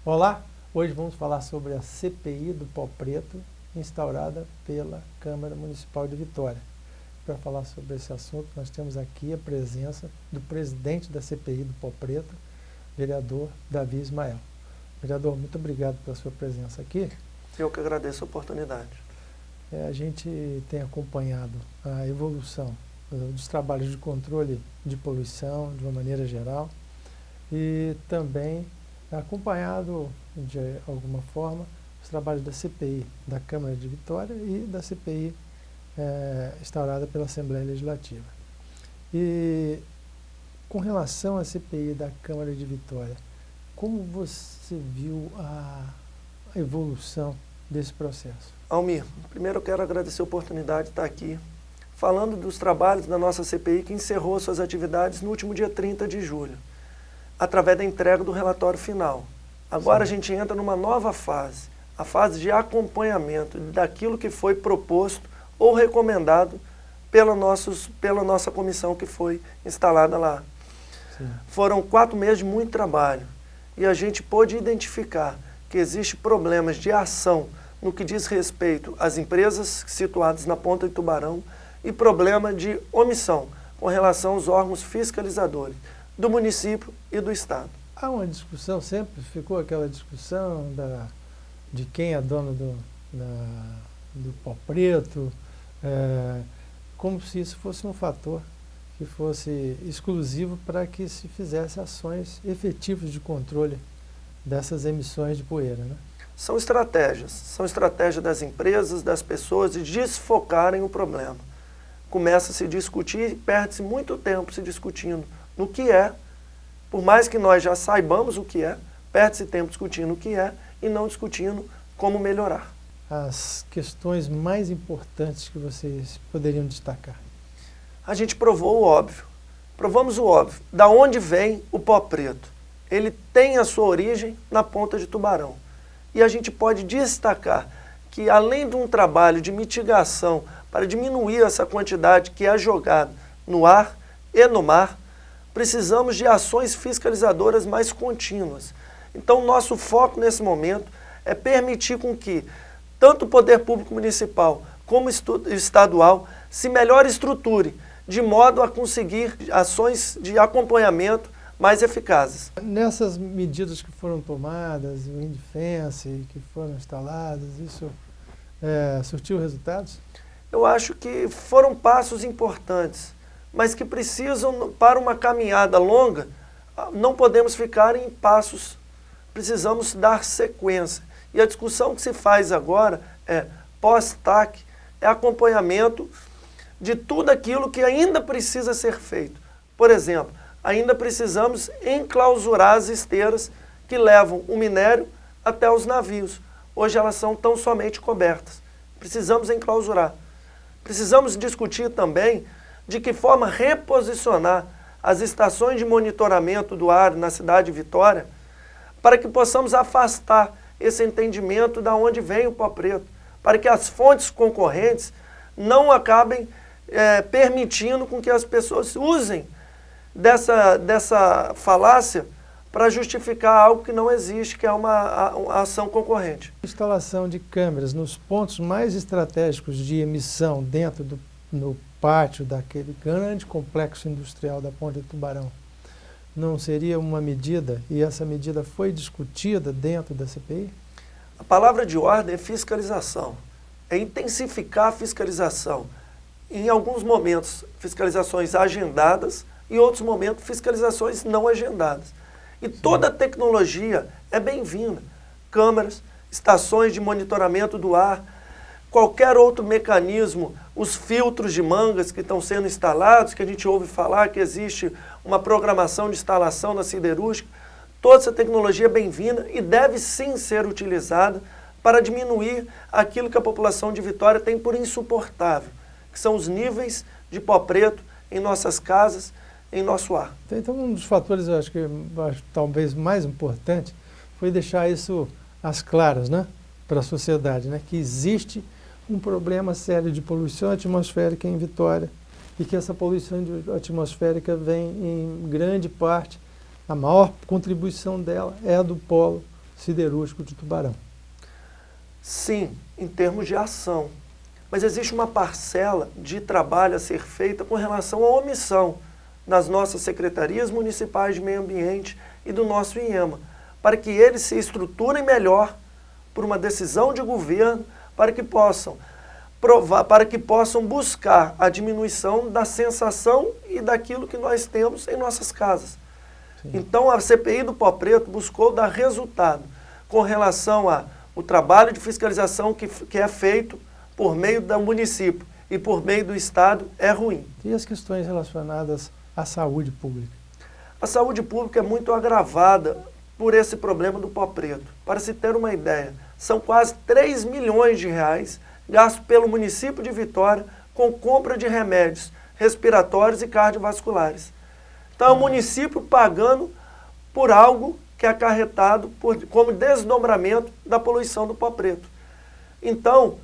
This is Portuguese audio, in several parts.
Olá, hoje vamos falar sobre a CPI do Pó Preto, instaurada pela Câmara Municipal de Vitória. Para falar sobre esse assunto, nós temos aqui a presença do presidente da CPI do Pó Preto, vereador Davi Ismael. Vereador, muito obrigado pela sua presença aqui. Eu que agradeço a oportunidade. A gente tem acompanhado a evolução dos trabalhos de controle de poluição, de uma maneira geral, e também acompanhado, de alguma forma, os trabalhos da CPI da Câmara de Vitória e da CPI instaurada pela Assembleia Legislativa. E com relação à CPI da Câmara de Vitória, como você viu a evolução desse processo? Almir, primeiro eu quero agradecer a oportunidade de estar aqui falando dos trabalhos da nossa CPI que encerrou suas atividades no último dia 30 de julho. Através da entrega do relatório final. Agora Sim. A gente entra numa nova fase, a fase de acompanhamento daquilo que foi proposto ou recomendado pela nossa comissão que foi instalada lá. Sim. Foram 4 meses de muito trabalho e a gente pôde identificar que existem problemas de ação no que diz respeito às empresas situadas na Ponta de Tubarão e problema de omissão com relação aos órgãos fiscalizadores do município e do Estado. Há uma discussão, sempre ficou aquela discussão de quem é dono do Pó Preto, como se isso fosse um fator que fosse exclusivo para que se fizesse ações efetivas de controle dessas emissões de poeira, né? São estratégias das empresas, das pessoas de desfocarem o problema. Começa a se discutir e perde-se muito tempo se discutindo no que é, por mais que nós já saibamos o que é, perde-se tempo discutindo o que é e não discutindo como melhorar. As questões mais importantes que vocês poderiam destacar? A gente provou o óbvio. Provamos o óbvio. Da onde vem o pó preto? Ele tem a sua origem na Ponta de Tubarão. E a gente pode destacar que, além de um trabalho de mitigação para diminuir essa quantidade que é jogada no ar e no mar, precisamos de ações fiscalizadoras mais contínuas. Então, nosso foco nesse momento é permitir com que tanto o poder público municipal como estadual se melhor estruture, de modo a conseguir ações de acompanhamento mais eficazes. Nessas medidas que foram tomadas, o Indefense, que foram instaladas, isso surtiu resultados? Eu acho que foram passos importantes, mas que precisam, para uma caminhada longa, não podemos ficar em passos, precisamos dar sequência. E a discussão que se faz agora é pós-TAC, é acompanhamento de tudo aquilo que ainda precisa ser feito. Por exemplo, ainda precisamos enclausurar as esteiras que levam o minério até os navios. Hoje elas são tão somente cobertas. Precisamos enclausurar. Precisamos discutir também de que forma reposicionar as estações de monitoramento do ar na cidade de Vitória para que possamos afastar esse entendimento de onde vem o pó preto, para que as fontes concorrentes não acabem permitindo com que as pessoas usem dessa falácia para justificar algo que não existe, que é uma ação concorrente. Instalação de câmeras nos pontos mais estratégicos de emissão dentro no pátio daquele grande complexo industrial da Ponta de Tubarão, não seria uma medida, e essa medida foi discutida dentro da CPI? A palavra de ordem é fiscalização, é intensificar a fiscalização. Em alguns momentos, fiscalizações agendadas, e em outros momentos, fiscalizações não agendadas. E toda a tecnologia é bem-vinda. Câmeras, estações de monitoramento do ar, qualquer outro mecanismo, os filtros de mangas que estão sendo instalados, que a gente ouve falar que existe uma programação de instalação na siderúrgica, toda essa tecnologia é bem-vinda e deve sim ser utilizada para diminuir aquilo que a população de Vitória tem por insuportável, que são os níveis de pó preto em nossas casas, em nosso ar. Então, um dos fatores, eu acho que talvez mais importante, foi deixar isso às claras, né, para a sociedade, né, que existe um problema sério de poluição atmosférica em Vitória e que essa poluição atmosférica vem em grande parte, a maior contribuição dela é a do polo siderúrgico de Tubarão. Sim, em termos de ação. Mas existe uma parcela de trabalho a ser feita com relação à omissão nas nossas secretarias municipais de meio ambiente e do nosso IEMA, para que eles se estruturem melhor por uma decisão de governo, para que possam buscar a diminuição da sensação e daquilo que nós temos em nossas casas. Sim. Então a CPI do Pó Preto buscou dar resultado com relação ao trabalho de fiscalização que é feito por meio do município e por meio do Estado é ruim. E as questões relacionadas à saúde pública? A saúde pública é muito agravada por esse problema do pó preto. Para se ter uma ideia, são quase 3 milhões de reais gastos pelo município de Vitória com compra de remédios respiratórios e cardiovasculares. Então é o município pagando por algo que é acarretado como desdobramento da poluição do pó preto. Então,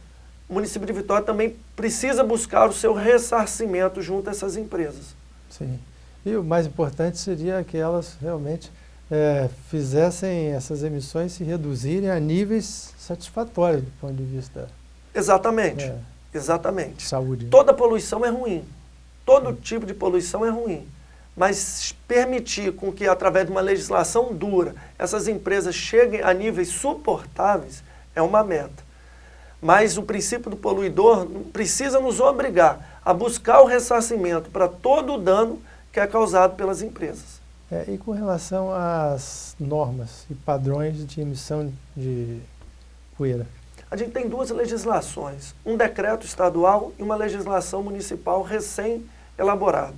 o município de Vitória também precisa buscar o seu ressarcimento junto a essas empresas. Sim. E o mais importante seria que elas realmente fizessem essas emissões se reduzirem a níveis satisfatórios do ponto de vista... Exatamente. Exatamente. Saúde. Toda poluição é ruim. Todo tipo de poluição é ruim. Mas permitir com que, através de uma legislação dura, essas empresas cheguem a níveis suportáveis é uma meta. Mas o princípio do poluidor precisa nos obrigar a buscar o ressarcimento para todo o dano que é causado pelas empresas. E com relação às normas e padrões de emissão de poeira? A gente tem duas legislações, um decreto estadual e uma legislação municipal recém-elaborada.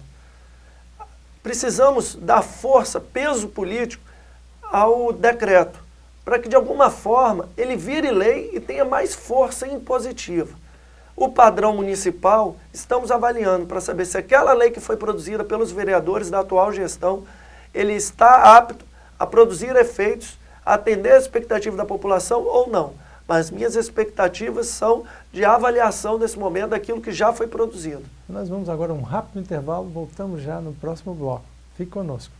Precisamos dar força, peso político ao decreto, para que de alguma forma ele vire lei e tenha mais força impositiva. O padrão municipal, estamos avaliando para saber se aquela lei que foi produzida pelos vereadores da atual gestão, ele está apto a produzir efeitos, a atender a expectativa da população ou não. Mas minhas expectativas são de avaliação nesse momento daquilo que já foi produzido. Nós vamos agora a um rápido intervalo, voltamos já no próximo bloco. Fique conosco.